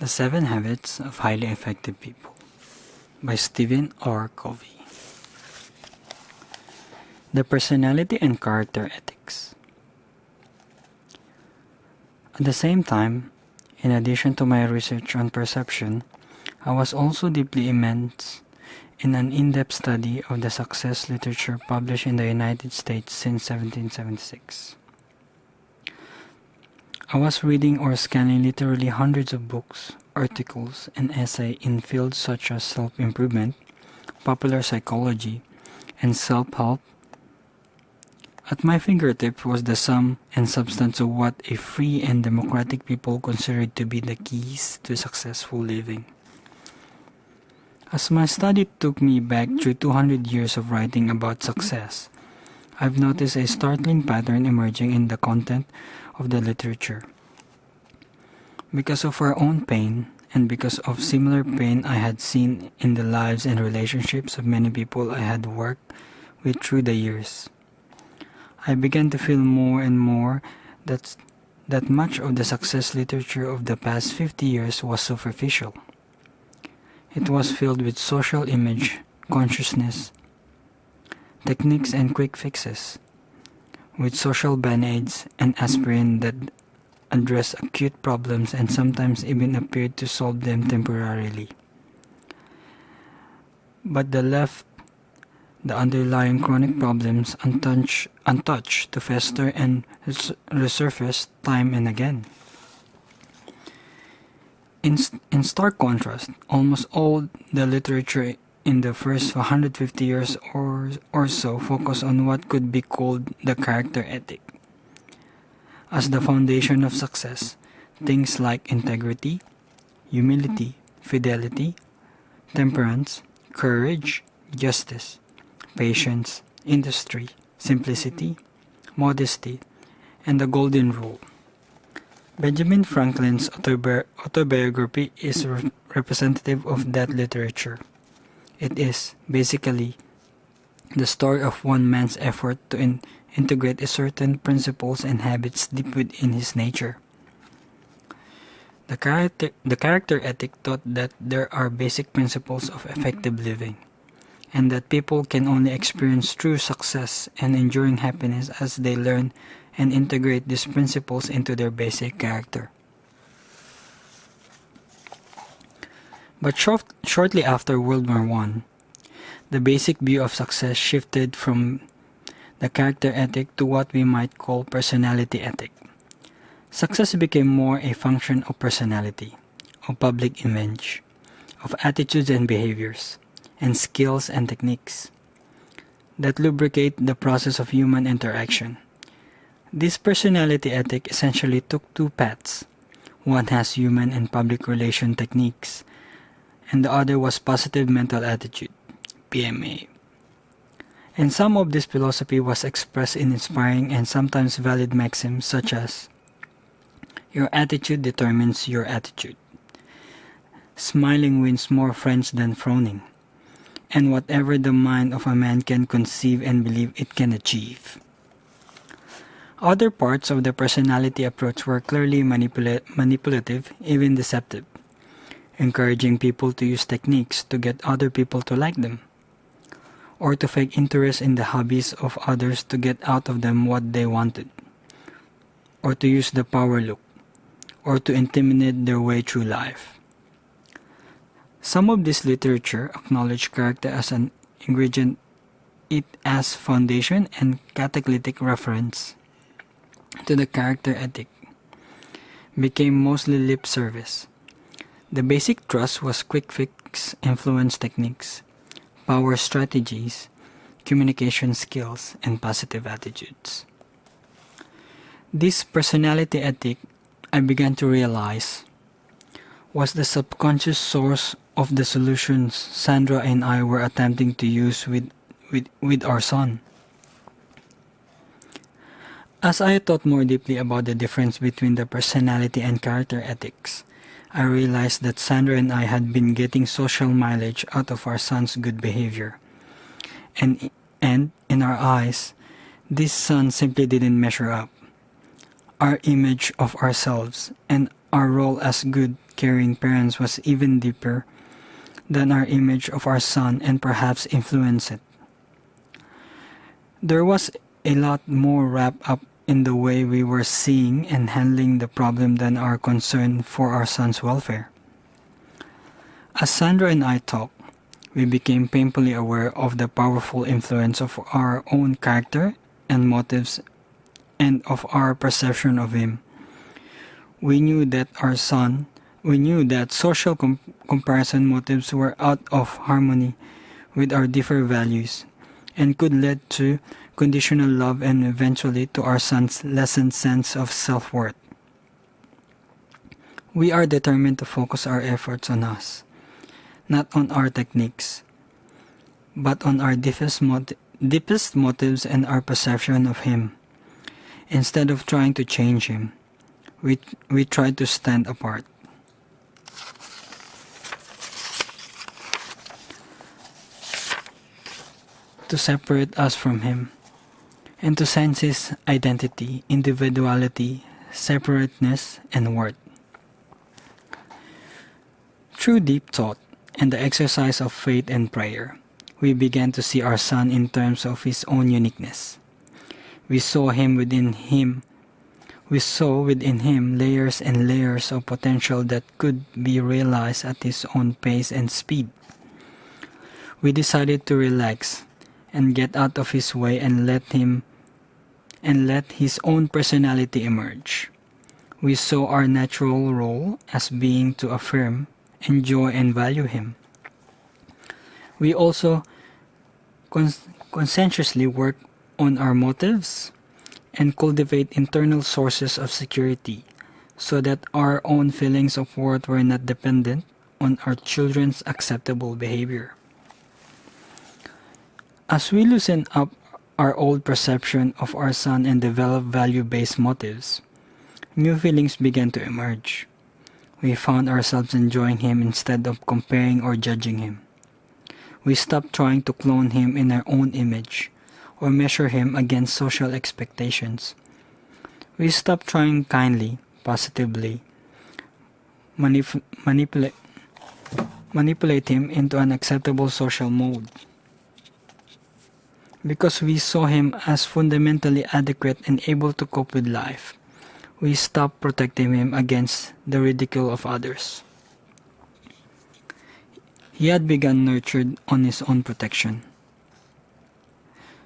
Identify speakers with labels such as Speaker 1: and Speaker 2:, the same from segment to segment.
Speaker 1: The 7 Habits of Highly Effective People by Stephen Covey. The personality and character ethics. At the same time, in addition to my research on perception, I was also deeply immersed in an in-depth study of the success literature published in the United States since 1776. I was reading or scanning literally hundreds of books, articles, and essays in fields such as self-improvement, popular psychology, and self-help. At my fingertips was the sum and substance of what a free and democratic people considered to be the keys to successful living. As my study took me back through 200 years of writing about success, I've noticed a startling pattern emerging in the content of the literature. Because of our own pain, and because of similar pain I had seen in the lives and relationships of many people I had worked with through the years, I began to feel more and more that much of the success literature of the past 50 years was superficial. It was filled with social image, consciousness, techniques and quick fixes, with social band-aids and aspirin that address acute problems and sometimes even appeared to solve them temporarily, but they left the underlying chronic problems untouched to fester and resurface time and again. In stark contrast, almost all the literature in the first 150 years or so focus on what could be called the character ethic. As the foundation of success, things like integrity, humility, fidelity, temperance, courage, justice, patience, industry, simplicity, modesty, and the golden rule. Benjamin Franklin's autobiography is representative of that literature. It is, basically, the story of one man's effort to integrate a certain principles and habits deep within his nature. The character ethic taught that there are basic principles of effective living, and that people can only experience true success and enduring happiness as they learn and integrate these principles into their basic character. But shortly after World War I, the basic view of success shifted from the character ethic to what we might call personality ethic. Success became more a function of personality, of public image, of attitudes and behaviors, and skills and techniques that lubricate the process of human interaction. This personality ethic essentially took two paths. One has human and public relation techniques, and the other was positive mental attitude, PMA. And some of this philosophy was expressed in inspiring and sometimes valid maxims such as, your attitude determines your attitude, smiling wins more friends than frowning, and whatever the mind of a man can conceive and believe it can achieve. Other parts of the personality approach were clearly manipulative, even deceptive, encouraging people to use techniques to get other people to like them, or to fake interest in the hobbies of others to get out of them what they wanted, or to use the power look, or to intimidate their way through life. Some of this literature acknowledged character as an ingredient, it as foundation and catalytic reference to the character ethic became mostly lip service. The basic thrust was quick fix influence techniques, power strategies, communication skills, and positive attitudes. This personality ethic, I began to realize, was the subconscious source of the solutions Sandra and I were attempting to use with our son. As I thought more deeply about the difference between the personality and character ethics, I realized that Sandra and I had been getting social mileage out of our son's good behavior. And in our eyes, this son simply didn't measure up. Our image of ourselves and our role as good caring parents was even deeper than our image of our son and perhaps influenced it. There was a lot more wrapped up in the way we were seeing and handling the problem than our concern for our son's welfare. As Sandra and I talked, we became painfully aware of the powerful influence of our own character and motives and of our perception of him. We knew that social comparison motives were out of harmony with our different values and could lead to conditional love and eventually to our son's lessened sense of self-worth. We are determined to focus our efforts on us, not on our techniques, but on our deepest motives and our perception of him. Instead of trying to change him, we try to stand apart. To separate us from him, and to sense his identity, individuality, separateness, and worth. Through deep thought and the exercise of faith and prayer, we began to see our son in terms of his own uniqueness. We saw within him layers and layers of potential that could be realized at his own pace and speed. We decided to relax and get out of his way and let his own personality emerge. We saw our natural role as being to affirm, enjoy, and value him. We also conscientiously work on our motives and cultivate internal sources of security so that our own feelings of worth were not dependent on our children's acceptable behavior. As we loosen up our old perception of our son and develop value-based motives, new feelings began to emerge. We found ourselves enjoying him instead of comparing or judging him. We stopped trying to clone him in our own image or measure him against social expectations. We stopped trying kindly, positively, manipulate him into an acceptable social mode. Because we saw him as fundamentally adequate and able to cope with life, we stopped protecting him against the ridicule of others. He had begun nurtured on his own protection.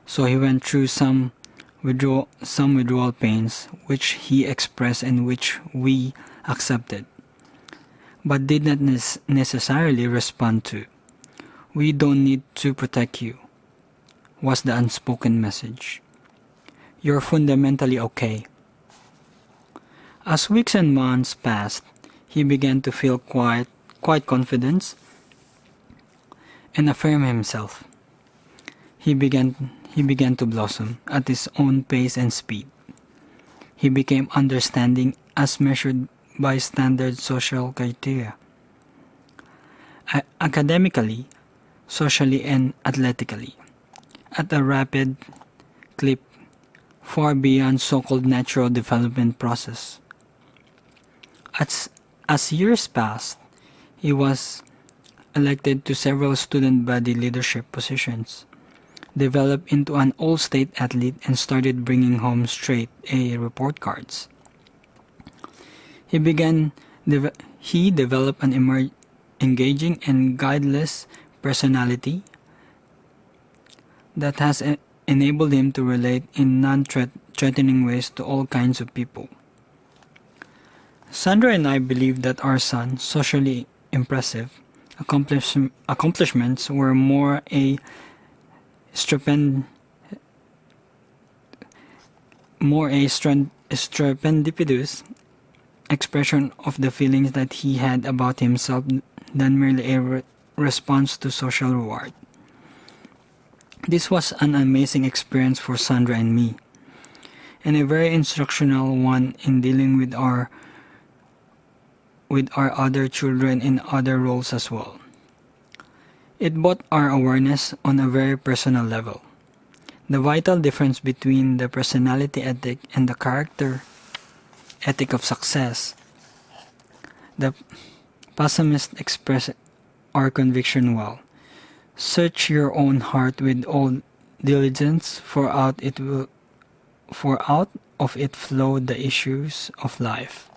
Speaker 1: So he went through some withdrawal pains, which he expressed and which we accepted, but did not necessarily respond to. We don't need to protect you, was the unspoken message. You're fundamentally okay. As weeks and months passed, he began to feel quite confident and affirm himself. He began to blossom at his own pace and speed. He became understanding as measured by standard social criteria. Academically, socially, and athletically, at a rapid clip far beyond so-called natural development process. As years passed, he was elected to several student body leadership positions, developed into an all-state athlete, and started bringing home straight A report cards. He developed an engaging and guideless personality that has enabled him to relate in non-threatening ways to all kinds of people. Sandra and I believe that our son's socially impressive accomplishments were more a stupendous expression of the feelings that he had about himself than merely a response to social reward. This was an amazing experience for Sandra and me, and a very instructional one in dealing with our other children in other roles as well. It brought our awareness on a very personal level. The vital difference between the personality ethic and the character ethic of success. The Pessimists express our conviction well. Search your own heart with all diligence, for out of it flow the issues of life.